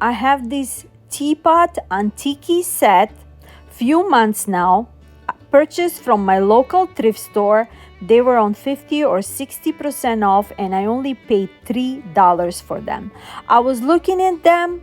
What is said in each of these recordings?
I have this teapot antique set, few months now, purchased from my local thrift store. They were on 50 or 60% off and I only paid $3 for them. I was looking at them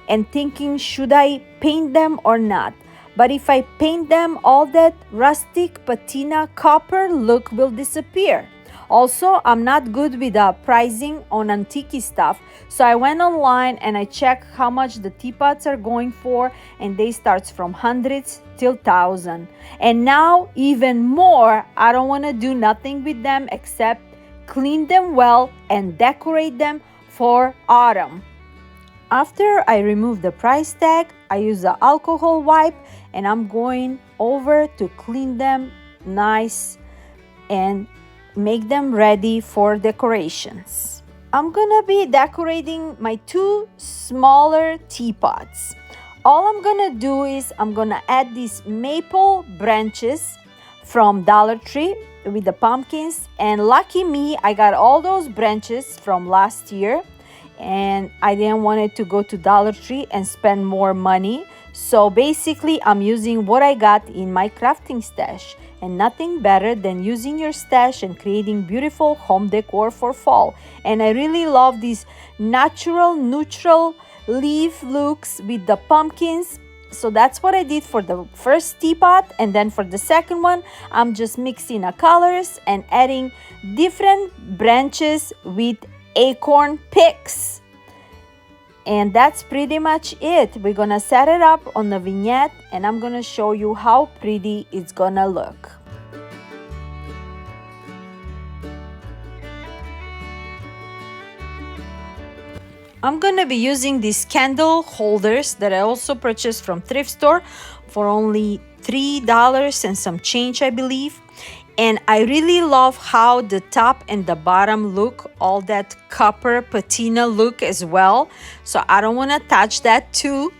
and thinking, should I paint them or not? But if I paint them, all that rustic patina copper look will disappear. Also, I'm not good with pricing on antique stuff, so I went online and I checked how much the teapots are going for, and they starts from hundreds till thousand. And now even more, I don't want to do nothing with them except clean them well and decorate them for autumn. After I remove the price tag, I use the alcohol wipe and I'm going over to clean them nice and make them ready for decorations. I'm gonna be decorating my two smaller teapots. All I'm gonna do is I'm gonna add these maple branches from Dollar Tree with the pumpkins, and lucky me, I got all those branches from last year and I didn't want it to go to Dollar Tree and spend more money. So basically I'm using what I got in my crafting stash, and nothing better than using your stash and creating beautiful home decor for fall. And I really love these natural neutral leaf looks with the pumpkins. So that's what I did for the first teapot, and then for the second one I'm just mixing the colors and adding different branches with acorn picks. And that's pretty much it. We're gonna set it up on the vignette and I'm gonna show you how pretty it's gonna look. I'm gonna be using these candle holders that I also purchased from thrift store for only $3 and some change, I believe. And I really love how the top and the bottom look, all that copper patina look as well. So I don't want to touch that too.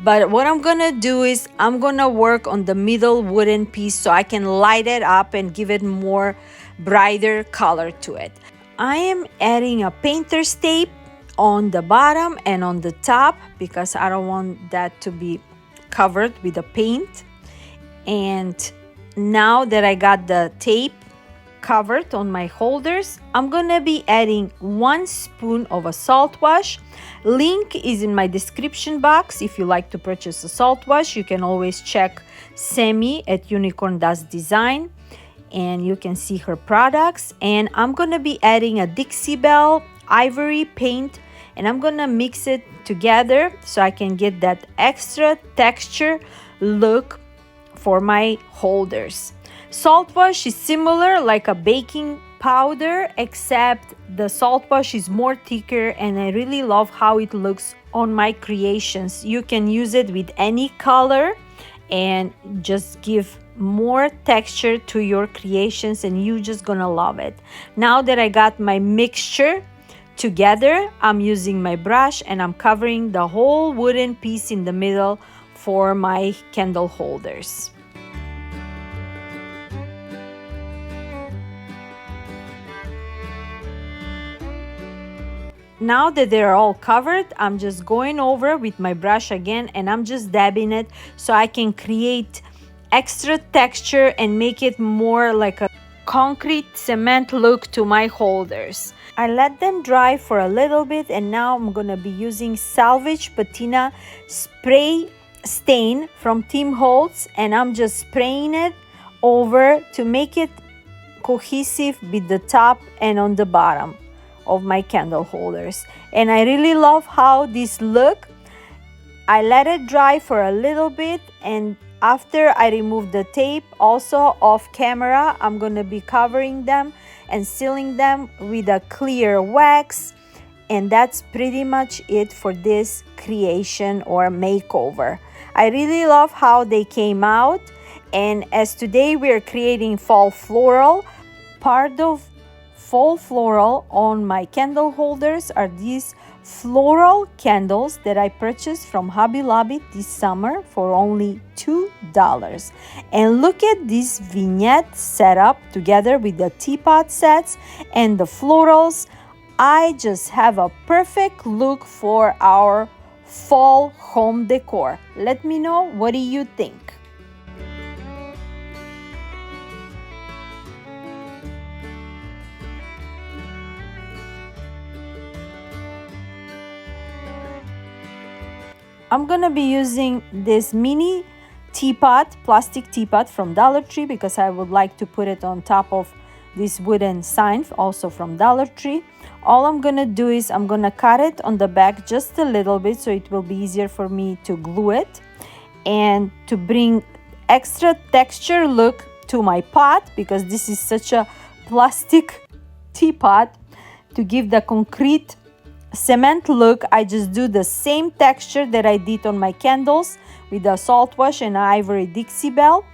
But what I'm gonna do is I'm gonna work on the middle wooden piece so I can light it up and give it more brighter color to it. I am adding a painter's tape on the bottom and on the top because I don't want that to be covered with the paint. And now that I got the tape covered on my holders, I'm gonna be adding 1 spoon of a salt wash. Link is in my description box. If you like to purchase a salt wash, you can always check Semi at Unicorn Does Design and you can see her products. And I'm gonna be adding a Dixie Belle ivory paint and I'm gonna mix it together so I can get that extra texture look for my holders. Salt wash is similar like a baking powder, except the salt wash is more thicker and I really love how it looks on my creations. You can use it with any color and just give more texture to your creations and you just gonna love it. Now that I got my mixture together, I'm using my brush and I'm covering the whole wooden piece in the middle for my candle holders. Now that they're all covered, I'm just going over with my brush again and I'm just dabbing it so I can create extra texture and make it more like a concrete cement look to my holders. I let them dry for a little bit and now I'm gonna be using Salvage Patina Spray Stain from Tim Holtz and I'm just spraying it over to make it cohesive with the top and on the bottom of my candle holders. And I really love how these look. I let it dry for a little bit and after I remove the tape, also off camera, I'm gonna be covering them and sealing them with a clear wax. And that's pretty much it for this creation or makeover. I really love how they came out. And as today we're creating fall floral, part of fall floral on my candle holders are these floral candles that I purchased from Hobby Lobby this summer for only $2. And look at this vignette setup together with the teapot sets and the florals. I just have a perfect look for our fall home decor. Let me know, what do you think? I'm gonna be using this mini teapot, plastic teapot from Dollar Tree, because I would like to put it on top of this wooden sign, also from Dollar Tree. All I'm gonna do is I'm gonna cut it on the back just a little bit so it will be easier for me to glue it, and to bring extra texture look to my pot, because this is such a plastic teapot. To give the concrete cement look, I just do the same texture that I did on my candles with the salt wash and ivory Dixie bell.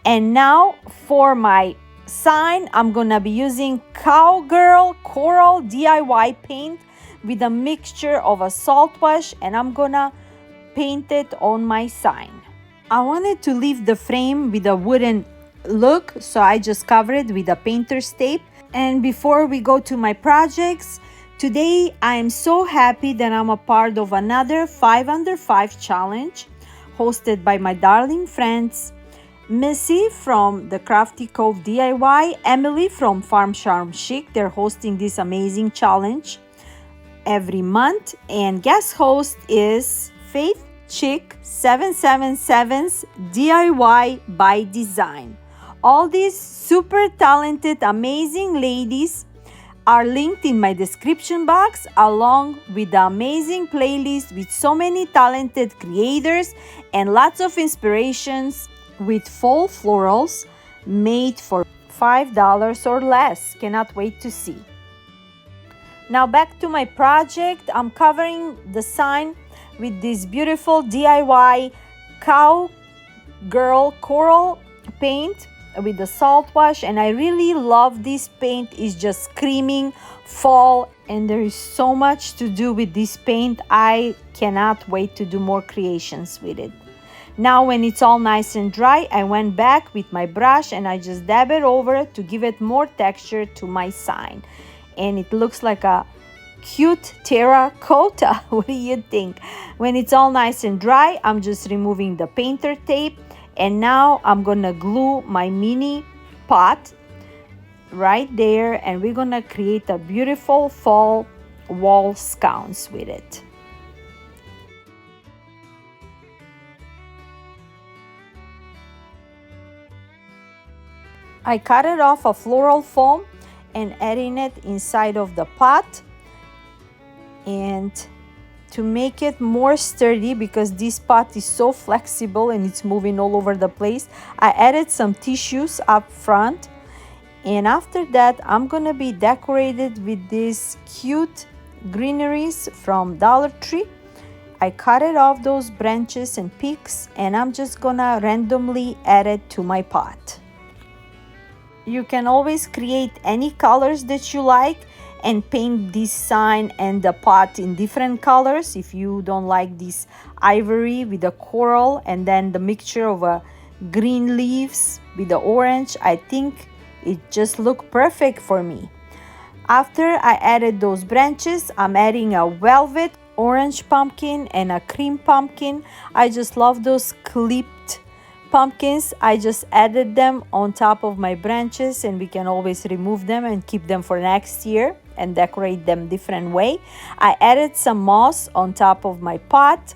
And now for my sign, I'm gonna be using Cowgirl Coral DIY paint with a mixture of a salt wash, and I'm gonna paint it on my sign. I wanted to leave the frame with a wooden look, so I just covered it with a painter's tape. And before we go to my projects, today I am so happy that I'm a part of another 5 Under 5 challenge hosted by my darling friends Missi from the Crafty Cove DIY, Emily from Farm Charm Chic. They're hosting this amazing challenge every month, and guest host is Faith Chick 777's DIY by Design. All these super talented, amazing ladies are linked in my description box, along with the amazing playlist with so many talented creators and lots of inspirations with fall florals made for $5 or less. Cannot wait to see. Now back to my project. I'm covering the sign with this beautiful DIY Cowgirl Coral paint with the salt wash, and I really love this paint. It's just screaming fall, and there is so much to do with this paint. I cannot wait to do more creations with it. Now when it's all nice and dry, I went back with my brush and I just dab it over to give it more texture to my sign, and it looks like a cute terracotta. What do you think? When it's all nice and dry, I'm just removing the painter tape, and now I'm gonna glue my mini pot right there, and we're gonna create a beautiful fall wall sconce with it. I cut it off a floral foam and adding it inside of the pot, and to make it more sturdy, because this pot is so flexible and it's moving all over the place, I added some tissues up front. And after that, I'm gonna be decorated with these cute greeneries from Dollar Tree. I cut it off those branches and peaks, and I'm just gonna randomly add it to my pot. You can always create any colors that you like and paint this sign and the pot in different colors. If you don't like this ivory with the coral and then the mixture of green leaves with the orange, I think it just looked perfect for me. After I added those branches, I'm adding a velvet orange pumpkin and a cream pumpkin. I just love those clipped pumpkins. I just added them on top of my branches, and we can always remove them and keep them for next year and decorate them different way. I added some moss on top of my pot,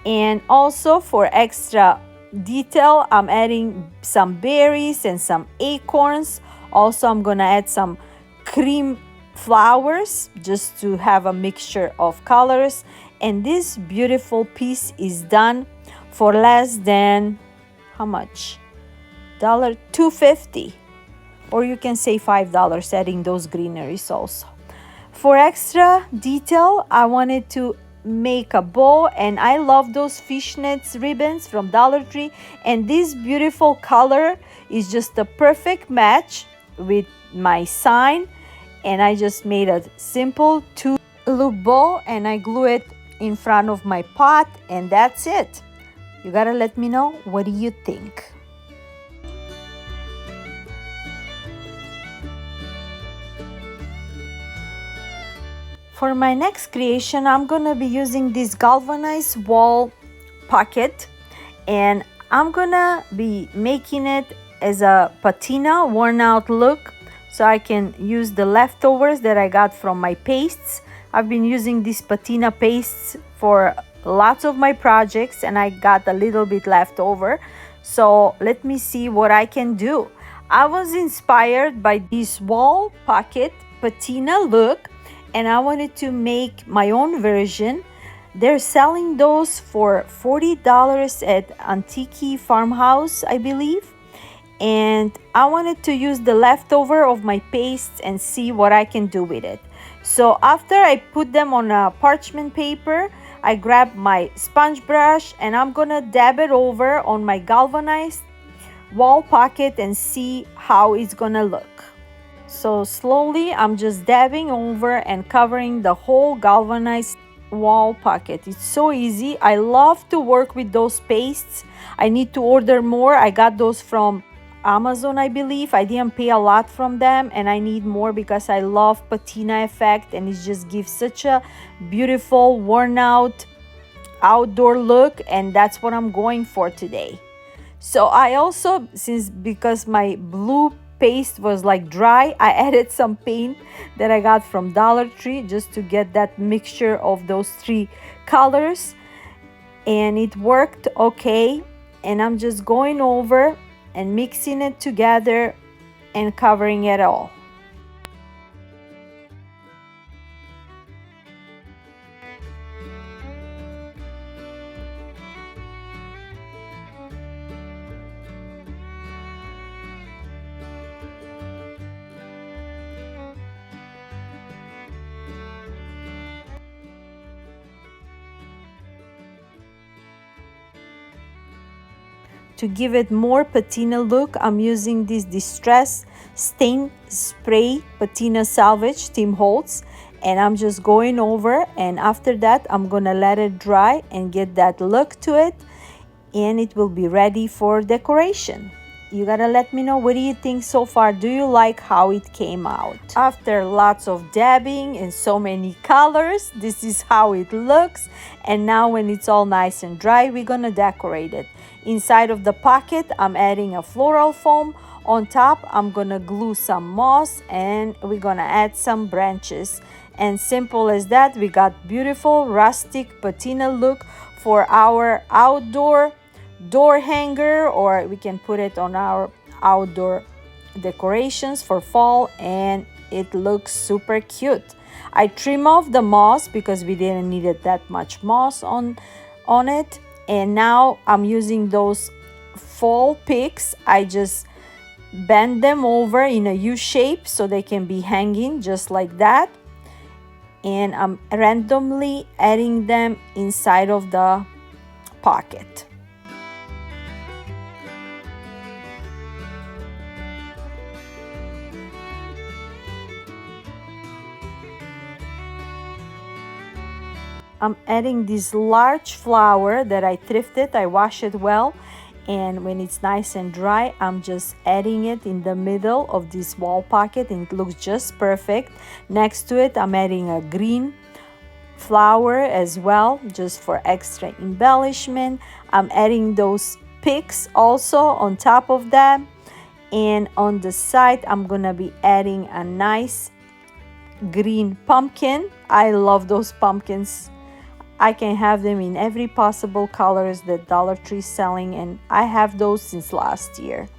and also for extra detail, I'm adding some berries and some acorns. Also, I'm gonna add some cream flowers just to have a mixture of colors. And this beautiful piece is done for less than, how much? $2.50, or you can say $5, adding those greeneries also. For extra detail, I wanted to make a bow, and I love those fishnets ribbons from Dollar Tree, and this beautiful color is just a perfect match with my sign. And I just made a simple 2-loop bow, and I glue it in front of my pot, and that's it. You gotta let me know, what do you think? For my next creation, I'm gonna be using this galvanized wall pocket, and I'm gonna be making it as a patina worn out look, so I can use the leftovers that I got from my pastes. I've been using these patina pastes for lots of my projects, and I got a little bit left over, so let me see what I can do. I was inspired by this wall pocket patina look, and I wanted to make my own version. They're selling those for $40 at Antique Farmhouse, I believe. And I wanted to use the leftover of my pastes and see what I can do with it. So after I put them on a parchment paper, I grabbed my sponge brush and I'm gonna dab it over on my galvanized wall pocket and see how it's gonna look. So slowly I'm just dabbing over and covering the whole galvanized wall pocket. It's so easy. I love to work with those pastes. I need to order more. I got those from Amazon, I believe. I didn't pay a lot from them, and I need more because I love patina effect, and it just gives such a beautiful worn out outdoor look, and that's what I'm going for today. So I also, because my blue paste was like dry, I added some paint that I got from Dollar Tree just to get that mixture of those three colors, and it worked okay. And I'm just going over and mixing it together and covering it all. To give it more patina look, I'm using this Distress Stain Spray Patina Salvage Tim Holtz, and I'm just going over, and after that I'm gonna let it dry and get that look to it, and it will be ready for decoration. You gotta let me know, what do you think so far? Do you like how it came out? After lots of dabbing and so many colors, this is how it looks. And now when it's all nice and dry, we're gonna decorate it. Inside of the pocket, I'm adding a floral foam. On top, I'm gonna glue some moss, and we're gonna add some branches. And simple as that, we got beautiful rustic patina look for our outdoor door hanger, or we can put it on our outdoor decorations for fall, and it looks super cute. I trim off the moss because we didn't need it that much moss on it. And now I'm using those fall picks. I just bend them over in a U shape so they can be hanging just like that, and I'm randomly adding them inside of the pocket. I'm adding this large flower that I thrifted. I wash it well, and when it's nice and dry, I'm just adding it in the middle of this wall pocket, and it looks just perfect. Next to it, I'm adding a green flower as well, just for extra embellishment. I'm adding those picks also on top of that, and on the side, I'm gonna be adding a nice green pumpkin. I love those pumpkins. I can have them in every possible colors that Dollar Tree is selling, and I have those since last year.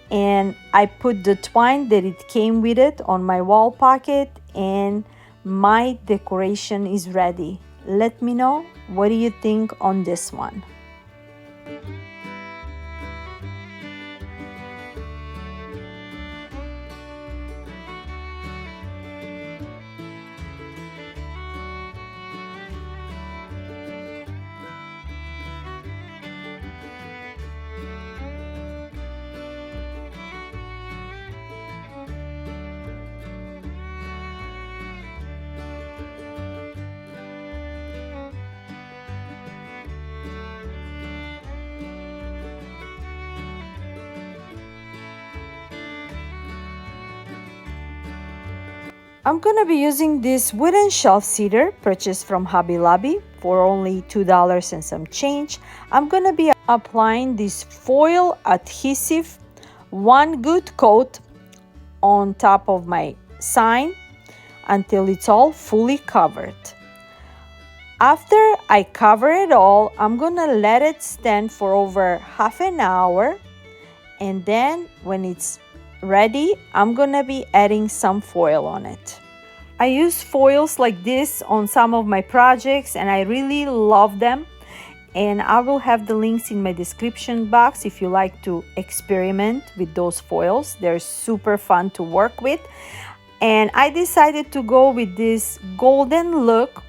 And I put the twine that it came with it on my wall pocket, and my decoration is ready. Let me know, what do you think on this one? I'm gonna be using this wooden shelf seater purchased from Hobby Lobby for only $2 and some change. I'm gonna be applying this foil adhesive, one good coat on top of my sign until it's all fully covered. After I cover it all, I'm gonna let it stand for over half an hour, and then when it's ready, I'm gonna be adding some foil on it. I use foils like this on some of my projects and I really love them, and I will have the links in my description box if you like to experiment with those foils. They're super fun to work with. And I decided to go with this golden look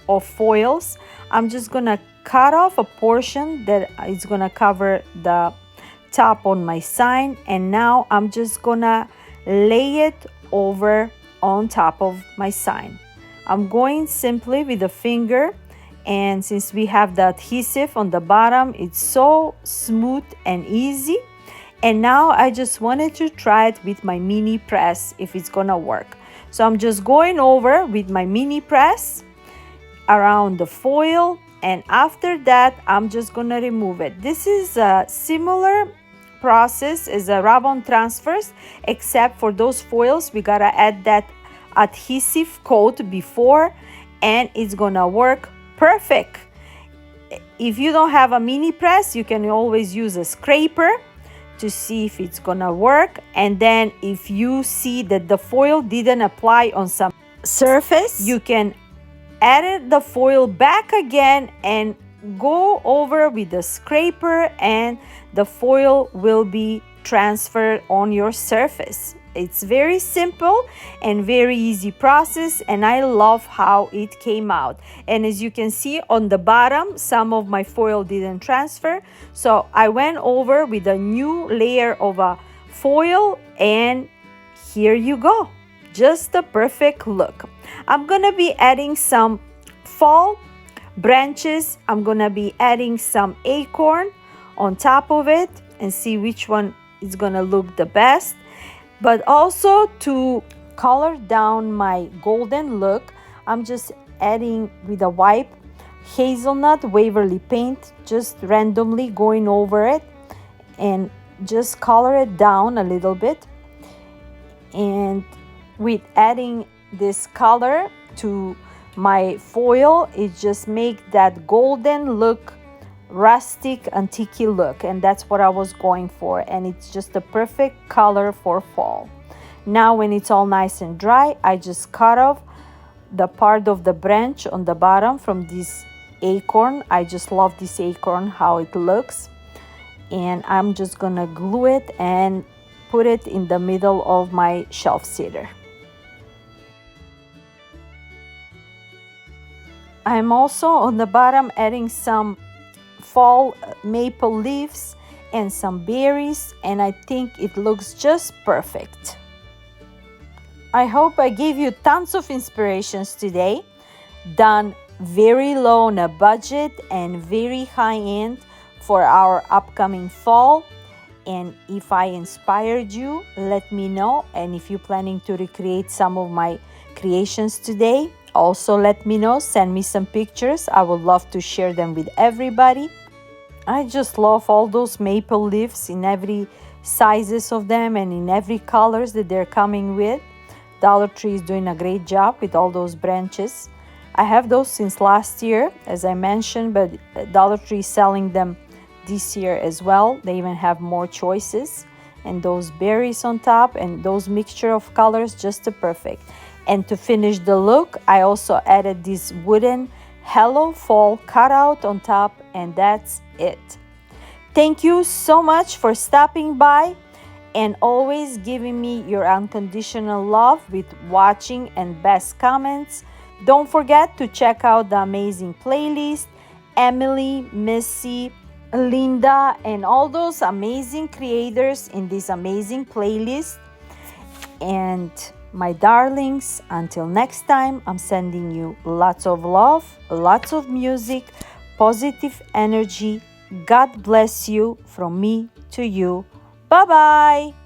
of foils. I'm just gonna cut off a portion that is gonna cover the top on my sign, and now I'm just gonna lay it over on top of my sign. I'm going simply with a finger, and since we have the adhesive on the bottom, it's so smooth and easy. And now I just wanted to try it with my mini press if it's gonna work. So I'm just going over with my mini press around the foil, and after that I'm just gonna remove it. This is a similar process as a rub-on transfers, except for those foils we gotta add that adhesive coat before, and it's gonna work perfect. If you don't have a mini press, you can always use a scraper to see if it's gonna work. And then if you see that the foil didn't apply on some surface, you can add the foil back again and go over with the scraper, and the foil will be transferred on your surface. It's very simple and very easy process, and I love how it came out. And as you can see on the bottom, some of my foil didn't transfer, so I went over with a new layer of a foil, and here you go, just the perfect look. I'm gonna be adding some fall branches. I'm gonna be adding some acorn on top of it and see which one is gonna look the best. But also to color down my golden look, I'm just adding with a wipe hazelnut Waverly paint, just randomly going over it and just color it down a little bit. And with adding this color to my foil, it just make that golden look, rustic antique look, and that's what I was going for, and it's just the perfect color for fall. Now when it's all nice and dry, I just cut off the part of the branch on the bottom from this acorn. I just love this acorn, how it looks, and I'm just gonna glue it and put it in the middle of my shelf seater. I'm also on the bottom adding some fall maple leaves and some berries, and I think it looks just perfect. I hope I gave you tons of inspirations today, done very low on a budget and very high end for our upcoming fall. And if I inspired you, let me know. And if you're planning to recreate some of my creations today, also let me know. Send me some pictures. I would love to share them with everybody. I just love all those maple leaves in every sizes of them and in every colors that they're coming with. Dollar Tree is doing a great job with all those branches. I have those since last year, as I mentioned, but Dollar Tree is selling them this year as well. They even have more choices, and those berries on top and those mixture of colors, just the perfect. And to finish the look, I also added this wooden Hello Fall cutout on top, and that's it. Thank you so much for stopping by and always giving me your unconditional love with watching and best comments. Don't forget to check out the amazing playlist, Emily, Missi, Linda, and all those amazing creators in this amazing playlist. And my darlings, until next time, I'm sending you lots of love, lots of music, positive energy. God bless you from me to you. Bye-bye.